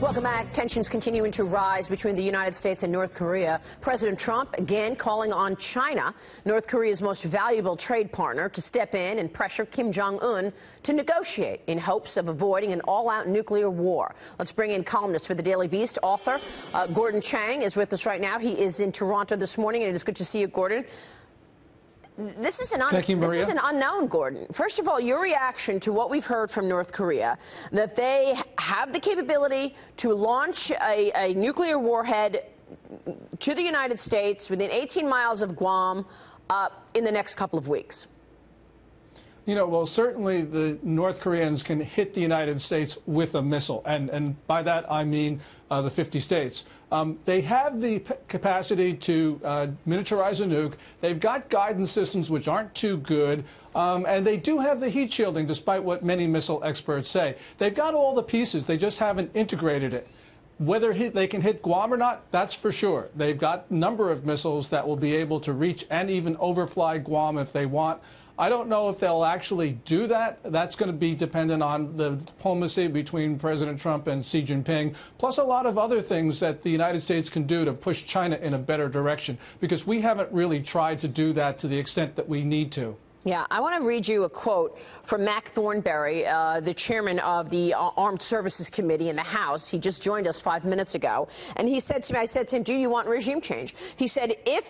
Welcome back. Tensions continuing to rise between the United States and North Korea. President Trump again calling on China, North Korea's most valuable trade partner, to step in and pressure Kim Jong-un to negotiate in hopes of avoiding an all-out nuclear war. Let's bring in columnist for the Daily Beast, author Gordon Chang is with us right now. He is in Toronto this morning, and it is good to see you, Gordon. This is an unknown, Gordon. First of all, your reaction to what we've heard from North Korea, that they have the capability to launch a nuclear warhead to the United States within 18 miles of Guam in the next couple of weeks. You know, well, certainly the North Koreans can hit the United States with a missile, and by that I mean the 50 states. They have the capacity to miniaturize a nuke. They've got guidance systems which aren't too good, and they do have the heat shielding, despite what many missile experts say. They've got all the pieces. They just haven't integrated it. Whether they can hit Guam or not, that's for sure. They've got a number of missiles that will be able to reach and even overfly Guam if they want. I don't know if they'll actually do that. That's going to be dependent on the diplomacy between President Trump and Xi Jinping, plus a lot of other things that the United States can do to push China in a better direction, because we haven't really tried to do that to the extent that we need to. Yeah, I want to read you a quote from Mac Thornberry, the chairman of the Armed Services Committee in the House. He just joined us 5 minutes ago, and he said to me, I said to him, do you want regime change? He said, if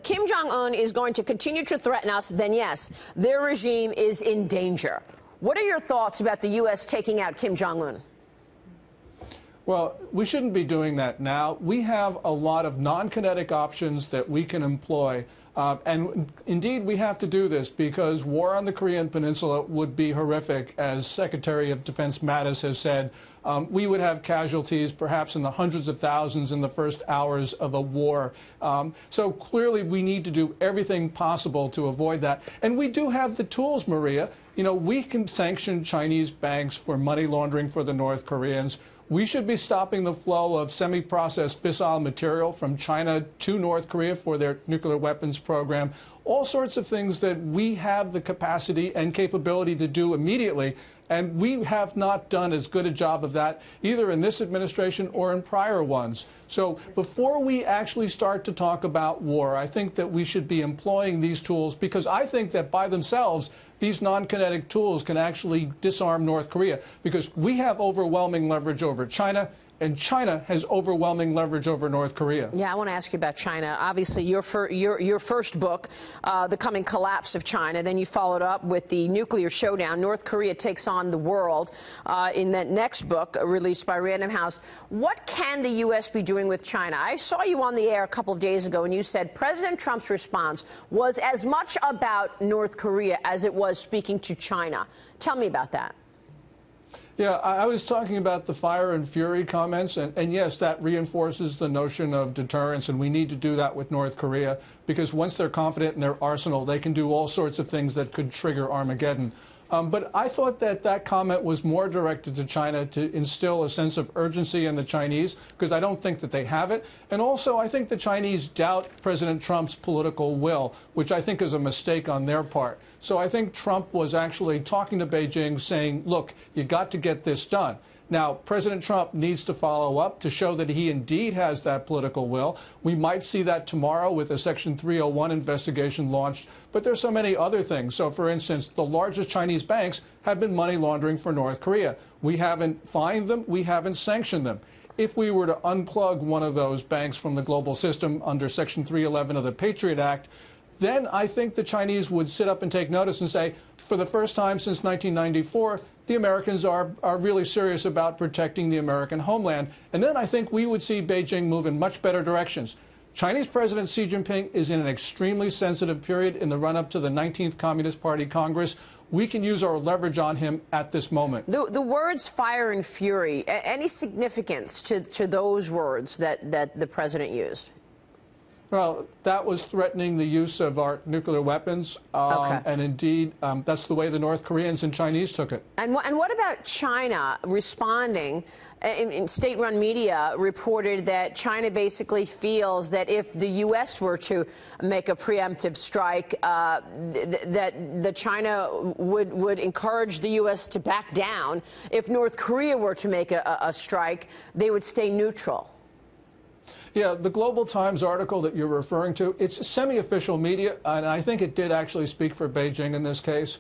Kim Jong-un is going to continue to threaten us, then yes, their regime is in danger. What are your thoughts about the U.S. taking out Kim Jong-un? Well, we shouldn't be doing that now. We have a lot of non-kinetic options that we can employ. And indeed, we have to do this because war on the Korean Peninsula would be horrific. As Secretary of Defense Mattis has said, we would have casualties perhaps in the hundreds of thousands in the first hours of a war. So clearly, we need to do everything possible to avoid that. And we do have the tools, Maria. You know, we can sanction Chinese banks for money laundering for the North Koreans. We should be stopping the flow of semi-processed fissile material from China to North Korea for their nuclear weapons program. All sorts of things that we have the capacity and capability to do immediately, and we have not done as good a job of that either in this administration or in prior ones. So before we actually start to talk about war, I think that we should be employing these tools, because I think that by themselves, these non-kinetic tools can actually disarm North Korea, because we have overwhelming leverage over China, and China has overwhelming leverage over North Korea. Yeah, I want to ask you about China. Obviously, your first book, The Coming Collapse of China, then you followed up with The Nuclear Showdown, North Korea Takes on the World, in that next book released by Random House. What can the U.S. be doing with China? I saw you on the air a couple of days ago, and you said President Trump's response was as much about North Korea as it was speaking to China. Tell me about that. Yeah, I was talking about the fire and fury comments, and yes, that reinforces the notion of deterrence, and we need to do that with North Korea, because once they're confident in their arsenal, they can do all sorts of things that could trigger Armageddon. But I thought that that comment was more directed to China to instill a sense of urgency in the Chinese, because I don't think that they have it. And also, I think the Chinese doubt President Trump's political will, which I think is a mistake on their part. So I think Trump was actually talking to Beijing, saying, look, you got to get this done. Now, President Trump needs to follow up to show that he indeed has that political will. We might see that tomorrow with a Section 301 investigation launched, but there's so many other things. So, for instance, the largest Chinese banks have been money laundering for North Korea. We haven't fined them. We haven't sanctioned them. If we were to unplug one of those banks from the global system under Section 311 of the Patriot Act, then I think the Chinese would sit up and take notice and say, for the first time since 1994, the Americans are really serious about protecting the American homeland. And then I think we would see Beijing move in much better directions. Chinese President Xi Jinping is in an extremely sensitive period in the run-up to the 19th Communist Party Congress. We can use our leverage on him at this moment. The words fire and fury, any significance to those words that the president used? Well, that was threatening the use of our nuclear weapons, and indeed, that's the way the North Koreans and Chinese took it. And what about China responding? In state-run media reported that China basically feels that if the U.S. were to make a preemptive strike, that China would encourage the U.S. to back down. If North Korea were to make a strike, they would stay neutral. Yeah, the Global Times article that you're referring to, it's semi-official media, and I think it did actually speak for Beijing in this case,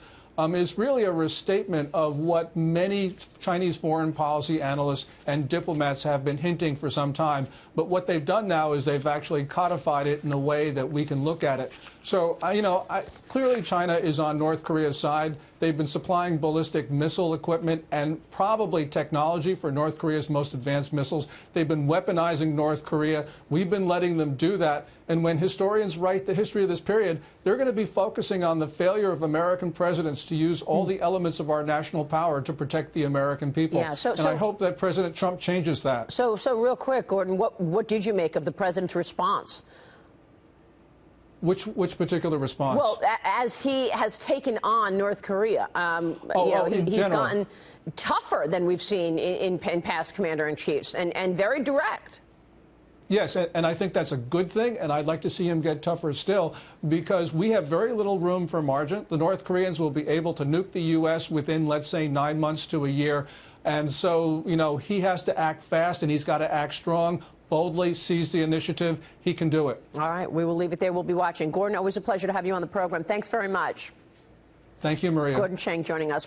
is really a restatement of what many Chinese foreign policy analysts and diplomats have been hinting for some time. But what they've done now is they've actually codified it in a way that we can look at it. So, clearly China is on North Korea's side. They've been supplying ballistic missile equipment and probably technology for North Korea's most advanced missiles. They've been weaponizing North Korea. We've been letting them do that. And when historians write the history of this period, they're going to be focusing on the failure of American presidents to use all the elements of our national power to protect the American people. Yeah, and I hope that President Trump changes that. So real quick, Gordon, what did you make of the president's response? Which particular response? Well, as he has taken on North Korea, he's gotten tougher than we've seen in past commander-in-chiefs, and very direct. Yes, and I think that's a good thing, and I'd like to see him get tougher still, because we have very little room for margin. The North Koreans will be able to nuke the U.S. within, let's say, 9 months to a year. And so, he has to act fast, and he's got to act strong, boldly, seize the initiative. He can do it. All right, we will leave it there. We'll be watching. Gordon, always a pleasure to have you on the program. Thanks very much. Thank you, Maria. Gordon Chang joining us.